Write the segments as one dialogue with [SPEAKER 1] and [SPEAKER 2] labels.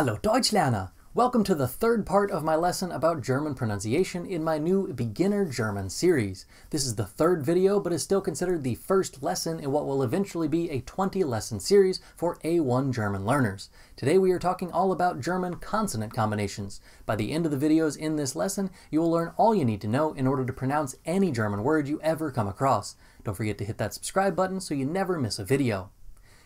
[SPEAKER 1] Hallo Deutschlerner! Welcome to the third part of my lesson about German pronunciation in my new Beginner German series. This is the third video, but is still considered the first lesson in what will eventually be a 20-lesson series for A1 German learners. Today we are talking all about German consonant combinations. By the end of the videos in this lesson, you will learn all you need to know in order to pronounce any German word you ever come across. Don't forget to hit that subscribe button so you never miss a video.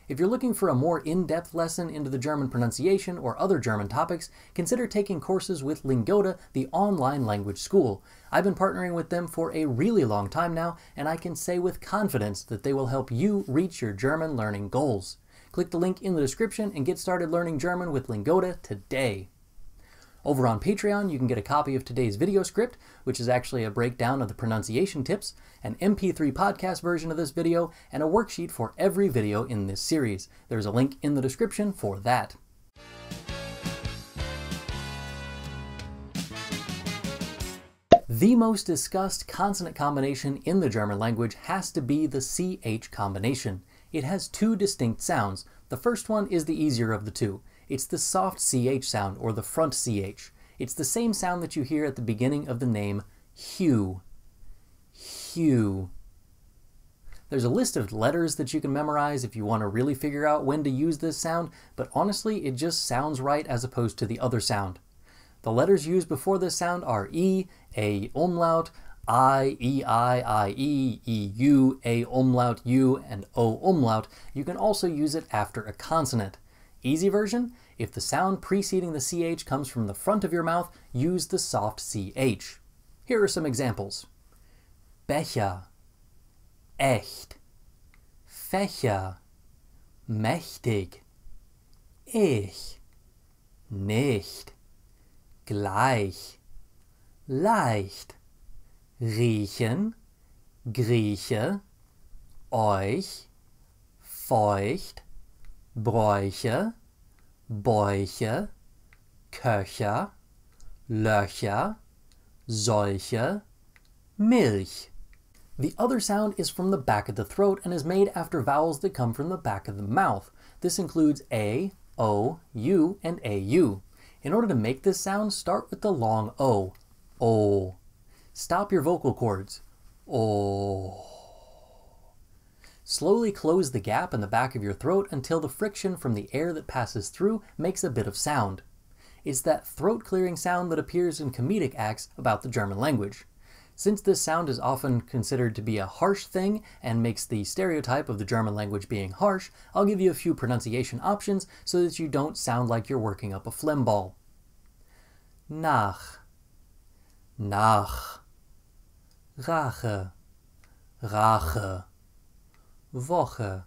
[SPEAKER 1] If you're looking for a more in-depth lesson into the German pronunciation or other German topics, consider taking courses with Lingoda, the online language school. I've been partnering with them for a really long time now, and I can say with confidence that they will help you reach your German learning goals. Click the link in the description and get started learning German with Lingoda today. Over on Patreon, you can get a copy of today's video script, which is actually a breakdown of the pronunciation tips, an MP3 podcast version of this video, and a worksheet for every video in this series. There's a link in the description for that. The most discussed consonant combination in the German language has to be the CH combination. It has two distinct sounds. The first one is the easier of the two. It's the soft CH sound, or the front CH. It's the same sound that you hear at the beginning of the name Hugh. Hugh. There's a list of letters that you can memorize if you want to really figure out when to use this sound, but honestly, it just sounds right as opposed to the other sound. The letters used before this sound are E, A umlaut, I, E, U, A umlaut, U, and O umlaut. You can also use it after a consonant. Easy version, if the sound preceding the CH comes from the front of your mouth, use the soft CH. Here are some examples. Becher, echt, Fächer, mächtig, ich, nicht, gleich, leicht, riechen, Grieche, euch, feucht, Bräuche, Bäuche, Köcher, Löcher, solche, Milch. The other sound is from the back of the throat and is made after vowels that come from the back of the mouth. This includes A, O, U, and AU. In order to make this sound, start with the long O. O. Stop your vocal cords. O. Slowly close the gap in the back of your throat until the friction from the air that passes through makes a bit of sound. It's that throat-clearing sound that appears in comedic acts about the German language. Since this sound is often considered to be a harsh thing and makes the stereotype of the German language being harsh, I'll give you a few pronunciation options so that you don't sound like you're working up a phlegm ball. Nach, nach, Rache, Rache, Woche,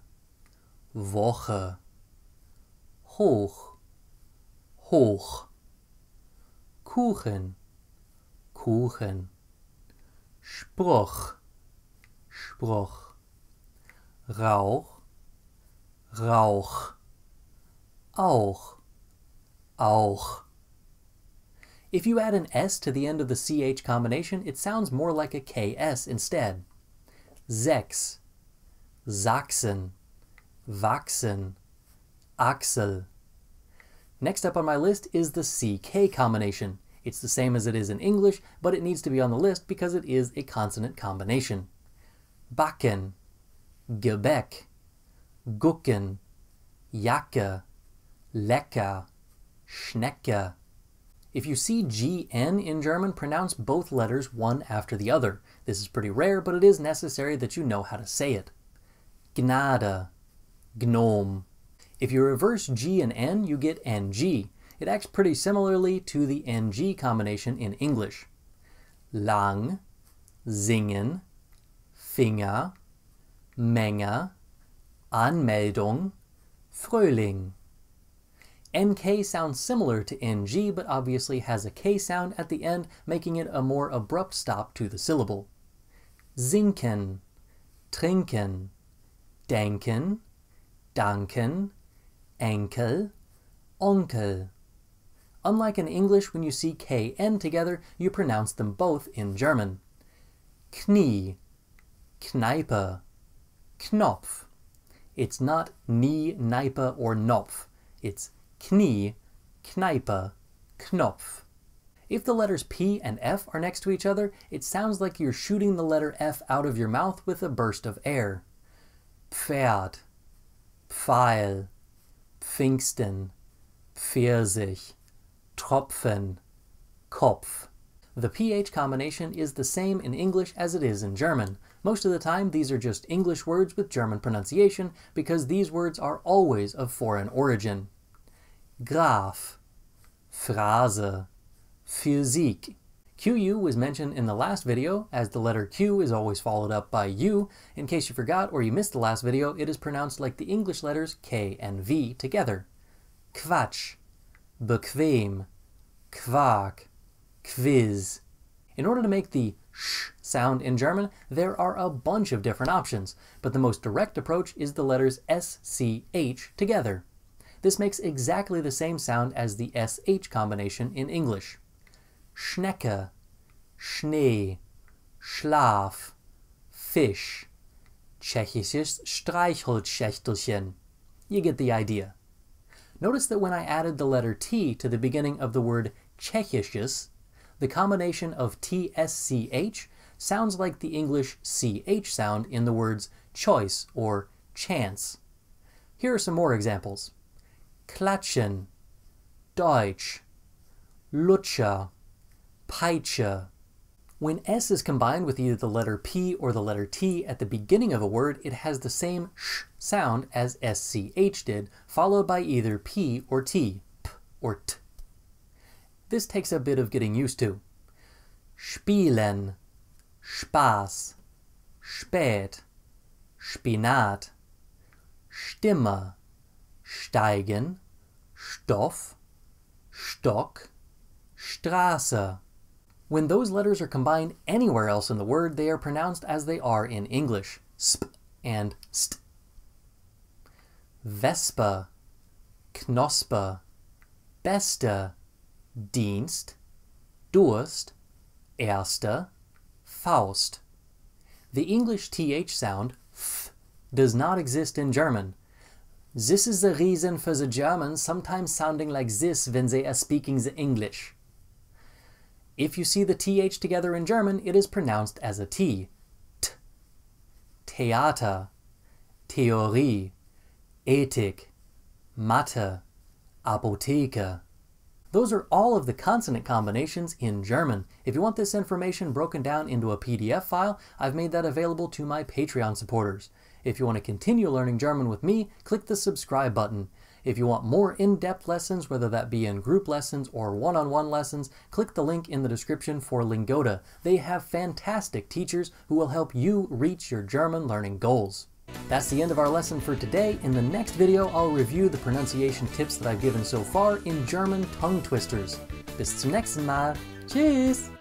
[SPEAKER 1] Woche, hoch, hoch, Kuchen, Kuchen, Spruch, Spruch, Rauch, Rauch, auch, auch. If you add an S to the end of the CH combination, it sounds more like a KS instead. Sechs, Sachsen, wachsen, Achsel. Next up on my list is the CK combination. It's the same as it is in English, but it needs to be on the list because it is a consonant combination. Backen, Gebäck, gucken, Jacke, lecker, Schnecke. If you see GN in German, pronounce both letters one after the other. This is pretty rare, but it is necessary that you know how to say it. Gnade, Gnome. If you reverse G and N, you get NG. It acts pretty similarly to the NG combination in English. Lang, singen, Finger, Menge, Anmeldung, Frühling. NK sounds similar to NG, but obviously has a K sound at the end, making it a more abrupt stop to the syllable. Sinken, trinken, denken, danken, Enkel, Onkel. Unlike in English, when you see KN together, you pronounce them both in German. Knie, Kneipe, Knopf. It's not Knie, Kneipe, or Knopf. It's Knie, Kneipe, Knopf. If the letters P and F are next to each other, it sounds like you're shooting the letter F out of your mouth with a burst of air. Pferd, Pfeil, Pfingsten, Pfirsich, Tropfen, Kopf. The PH combination is the same in English as it is in German. Most of the time these are just English words with German pronunciation because these words are always of foreign origin. Graph, Phrase, Physik. QU was mentioned in the last video, as the letter Q is always followed up by U. In case you forgot or you missed the last video, it is pronounced like the English letters K and V together. Quatsch, bequem, Quark, Quiz. In order to make the sh sound in German, there are a bunch of different options, but the most direct approach is the letters SCH together. This makes exactly the same sound as the SH combination in English. Schnecke, Schnee, Schlaf, Fisch, tschechisches Streichholzschächtelchen. You get the idea. Notice that when I added the letter T to the beginning of the word tschechisches, the combination of TSCH sounds like the English CH sound in the words choice or chance. Here are some more examples. Klatschen, Deutsch, Lutscher, Peitsche. When S is combined with either the letter P or the letter T at the beginning of a word, it has the same sh sound as SCH did, followed by either P or T, P or T. This takes a bit of getting used to. Spielen, Spaß, Spät, Spinat, Stimme, Steigen, Stoff, Stock, Straße. When those letters are combined anywhere else in the word, they are pronounced as they are in English, sp and st. Wespe, Knospe, Beste, Dienst, Durst, Erste, Faust. The English TH sound, th, does not exist in German. This is the reason for the Germans sometimes sounding like this when they are speaking the English. If you see the TH together in German, it is pronounced as a T. T. Theater, Theorie, Ethik, Mathe, Apotheke. Those are all of the consonant combinations in German. If you want this information broken down into a PDF file, I've made that available to my Patreon supporters. If you want to continue learning German with me, click the subscribe button. If you want more in-depth lessons, whether that be in group lessons or one-on-one lessons, click the link in the description for Lingoda. They have fantastic teachers who will help you reach your German learning goals. That's the end of our lesson for today. In the next video, I'll review the pronunciation tips that I've given so far in German tongue twisters. Bis zum nächsten Mal. Tschüss!